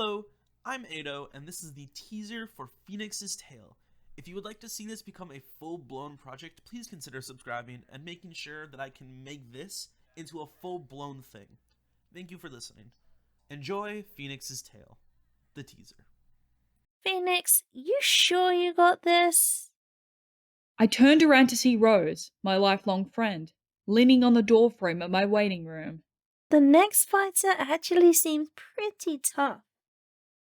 Hello, I'm Aido, and this is the teaser for Phoenix's Tale. If you would like to see this become a full-blown project, please consider subscribing and making sure that I can make this into a full-blown thing. Thank you for listening. Enjoy Phoenix's Tale, the teaser. Phoenix, you sure you got this? I turned around to see Rose, my lifelong friend, leaning on the doorframe of my waiting room. The next fighter actually seems pretty tough.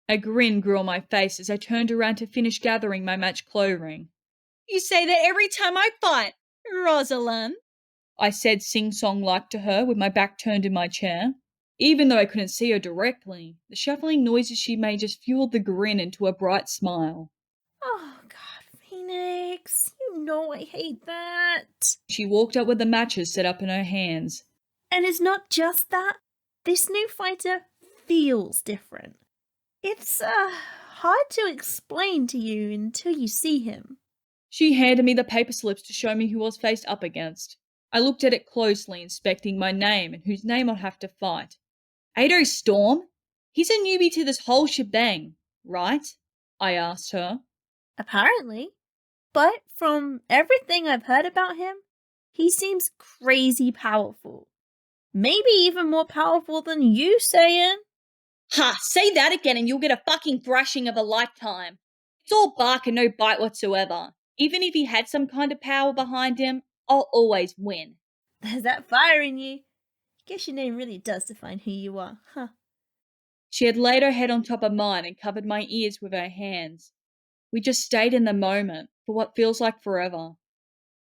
A grin grew on my face as I turned around to finish gathering my match clothing. You say that every time I fight, Rosalind, I said sing-song-like to her with my back turned in my chair. Even though I couldn't see her directly, the shuffling noises she made just fueled the grin into a bright smile. Oh God, Phoenix, you know I hate that. She walked up with the matches set up in her hands. And it's not just that. This new fighter feels different. It's hard to explain to you until you see him. She handed me the paper slips to show me who I was faced up against. I looked at it closely, inspecting my name and whose name I'd have to fight. Aido Storm? He's a newbie to this whole shebang, right? I asked her. Apparently. But from everything I've heard about him, he seems crazy powerful. Maybe even more powerful than you, Saiyan. Ha! Say that again and you'll get a fucking thrashing of a lifetime. It's all bark and no bite whatsoever. Even if he had some kind of power behind him, I'll always win. There's that fire in you. Guess your name really does define who you are, huh? She had laid her head on top of mine and covered my ears with her hands. We just stayed in the moment for what feels like forever.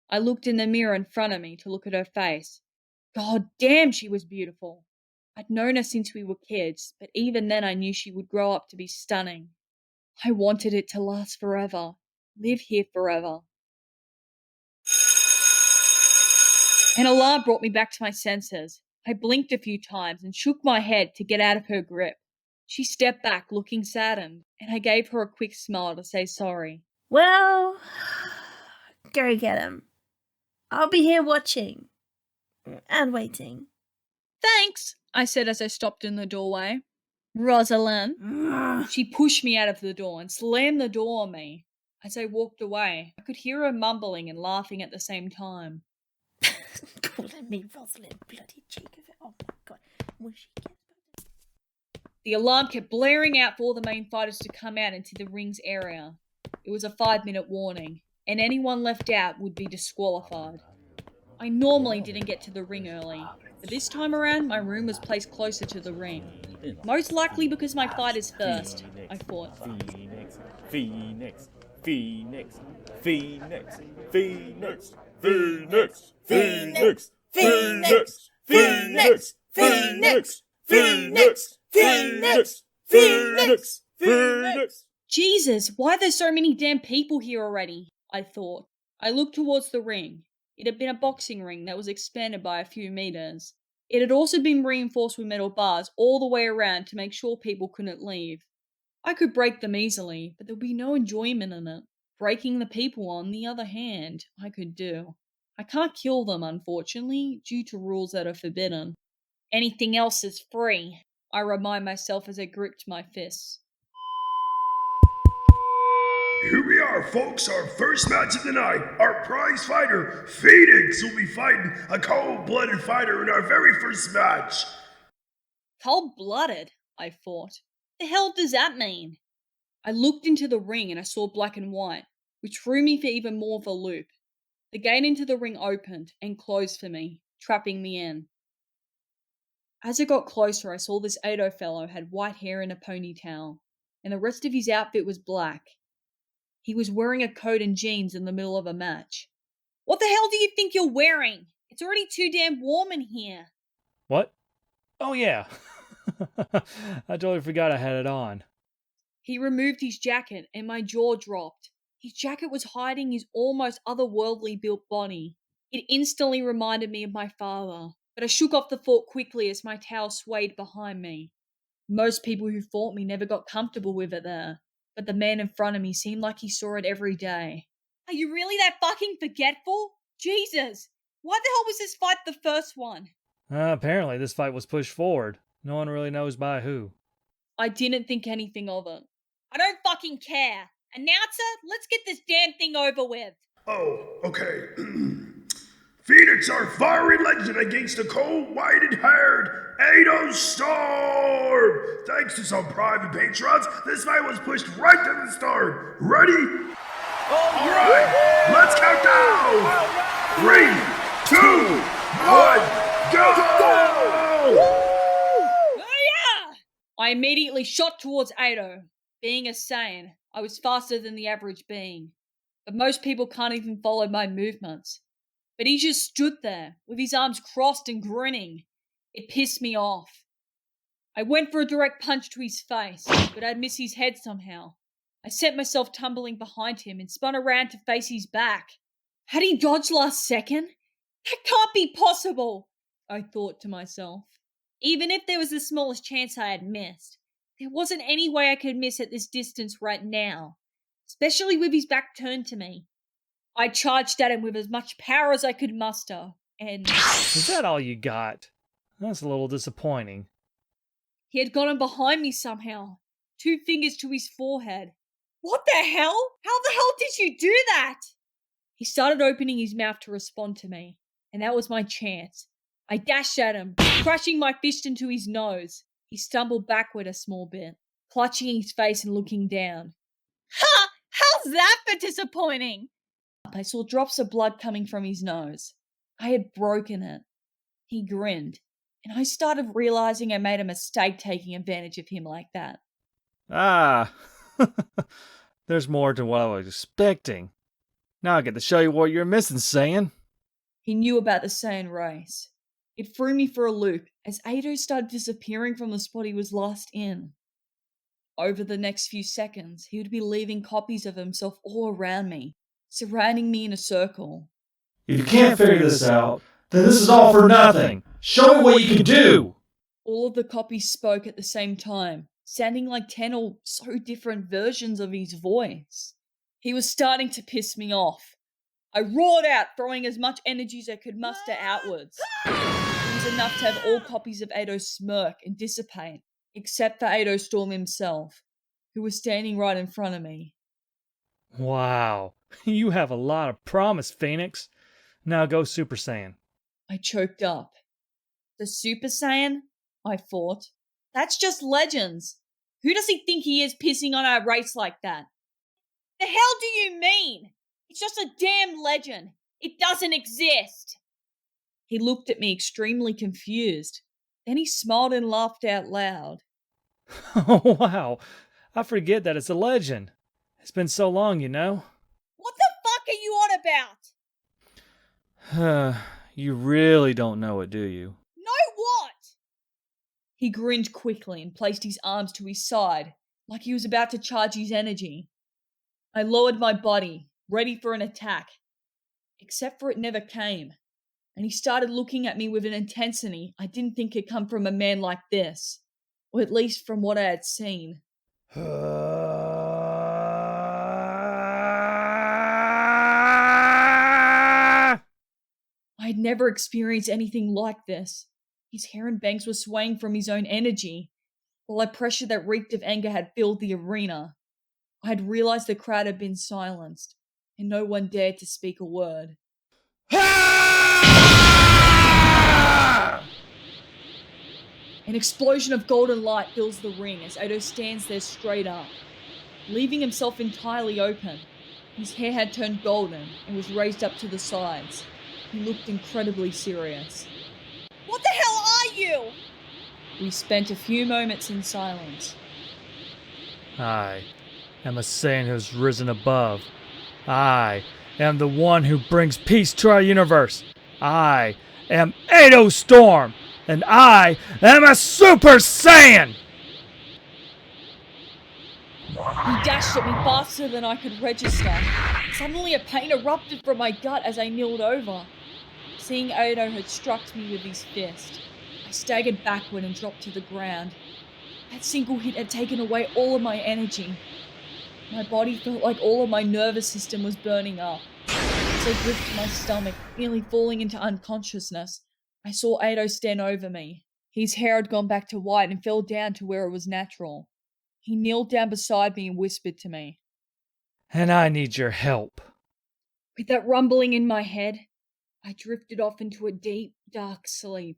I looked in the mirror in front of me to look at her face. God damn, she was beautiful. I'd known her since we were kids, but even then I knew she would grow up to be stunning. I wanted it to last forever, live here forever. An alarm brought me back to my senses. I blinked a few times and shook my head to get out of her grip. She stepped back, looking saddened, and I gave her a quick smile to say sorry. Well, go get him. I'll be here watching. And waiting. Thanks, I said as I stopped in the doorway. Rosalind. She pushed me out of the door and slammed the door on me. As I walked away, I could hear her mumbling and laughing at the same time. Calling me Rosalind, bloody cheek of it. Oh my God. Will she get that? The alarm kept blaring out for all the main fighters to come out into the ring's area. It was a 5-minute warning, and anyone left out would be disqualified. I normally didn't get to the ring early, but this time around my room was placed closer to the ring. Most likely because my fight is first, I thought. Phoenix, Phoenix, Phoenix, Phoenix, Phoenix, Phoenix, Phoenix, Phoenix, Phoenix, Phoenix, Phoenix, Phoenix, Phoenix, Phoenix. Jesus, why are there so many damn people here already? I thought. I looked towards the ring. It had been a boxing ring that was expanded by a few meters. It had also been reinforced with metal bars all the way around to make sure people couldn't leave. I could break them easily, but there would be no enjoyment in it. Breaking the people, on the other hand, I could do. I can't kill them, unfortunately, due to rules that are forbidden. Anything else is free, I remind myself as I gripped my fists. Here we are, folks, our first match of the night. Our prize fighter, Phoenix, will be fighting a cold-blooded fighter in our very first match. Cold-blooded, I thought. The hell does that mean? I looked into the ring and I saw black and white, which threw me for even more of a loop. The gate into the ring opened and closed for me, trapping me in. As I got closer, I saw this Aido fellow had white hair and a ponytail, and the rest of his outfit was black. He was wearing a coat and jeans in the middle of a match. What the hell do you think you're wearing? It's already too damn warm in here. What? Oh yeah. I totally forgot I had it on. He removed his jacket and my jaw dropped. His jacket was hiding his almost otherworldly built body. It instantly reminded me of my father, but I shook off the thought quickly as my towel swayed behind me. Most people who fought me never got comfortable with it there, but the man in front of me seemed like he saw it every day. Are you really that fucking forgetful? Jesus! Why the hell was this fight the first one? Apparently this fight was pushed forward. No one really knows by who. I didn't think anything of it. I don't fucking care. Announcer, let's get this damn thing over with. Oh, okay. Phoenix, our fiery legend against the cold, white-haired Aido Storm! Thanks to some private patrons, this fight was pushed right to the start. Ready? Alright, let's count down! 3, 2, 1, go! Oh yeah! I immediately shot towards Aido. Being a Saiyan, I was faster than the average being. But most people can't even follow my movements. But he just stood there, with his arms crossed and grinning. It pissed me off. I went for a direct punch to his face, but I'd miss his head somehow. I sent myself tumbling behind him and spun around to face his back. Had he dodged last second? That can't be possible, I thought to myself. Even if there was the smallest chance I had missed, there wasn't any way I could miss at this distance right now, especially with his back turned to me. I charged at him with as much power as I could muster, and... Is that all you got? That's a little disappointing. He had gotten behind me somehow, 2 fingers to his forehead. What the hell? How the hell did you do that? He started opening his mouth to respond to me, and that was my chance. I dashed at him, crashing my fist into his nose. He stumbled backward a small bit, clutching his face and looking down. Ha! How's that for disappointing? I saw drops of blood coming from his nose. I had broken it. He grinned, and I started realizing I made a mistake taking advantage of him like that. Ah, there's more to what I was expecting. Now I get to show you what you're missing, Saiyan. He knew about the Saiyan race. It threw me for a loop as Aido started disappearing from the spot he was last in. Over the next few seconds, he would be leaving copies of himself all around me, surrounding me in a circle. If you can't figure this out, then this is all for nothing. Show me what you can do. All of the copies spoke at the same time, sounding like 10 or so different versions of his voice. He was starting to piss me off. I roared out, throwing as much energy as I could muster outwards. It was enough to have all copies of Aido smirk and dissipate, except for Aido Storm himself, who was standing right in front of me. Wow, you have a lot of promise, Phoenix. Now go Super Saiyan. I choked up. The Super Saiyan? I thought. That's just legends. Who does he think he is pissing on our race like that? The hell do you mean? It's just a damn legend. It doesn't exist. He looked at me extremely confused. Then he smiled and laughed out loud. Oh, wow. I forget that it's a legend. It's been so long, you know. What the fuck are you on about? You really don't know it, do you? Know what? He grinned quickly and placed his arms to his side, like he was about to charge his energy. I lowered my body, ready for an attack. Except for it never came. And he started looking at me with an intensity I didn't think could come from a man like this. Or at least from what I had seen. I had never experienced anything like this. His hair and bangs were swaying from his own energy, while a pressure that reeked of anger had filled the arena. I had realized the crowd had been silenced, and no one dared to speak a word. An explosion of golden light fills the ring as Aido stands there straight up, leaving himself entirely open. His hair had turned golden and was raised up to the sides. He looked incredibly serious. What the hell are you? We spent a few moments in silence. am a Saiyan who's risen above. I am the one who brings peace to our universe. I am Aido Storm, and I am a Super Saiyan! He dashed at me faster than I could register. Suddenly a pain erupted from my gut as I kneeled over. Seeing Aido had struck me with his fist, I staggered backward and dropped to the ground. That single hit had taken away all of my energy. My body felt like all of my nervous system was burning up. As I gripped my stomach, nearly falling into unconsciousness, I saw Aido stand over me. His hair had gone back to white and fell down to where it was natural. He kneeled down beside me and whispered to me. And I need your help. With that rumbling in my head, I drifted off into a deep, dark sleep.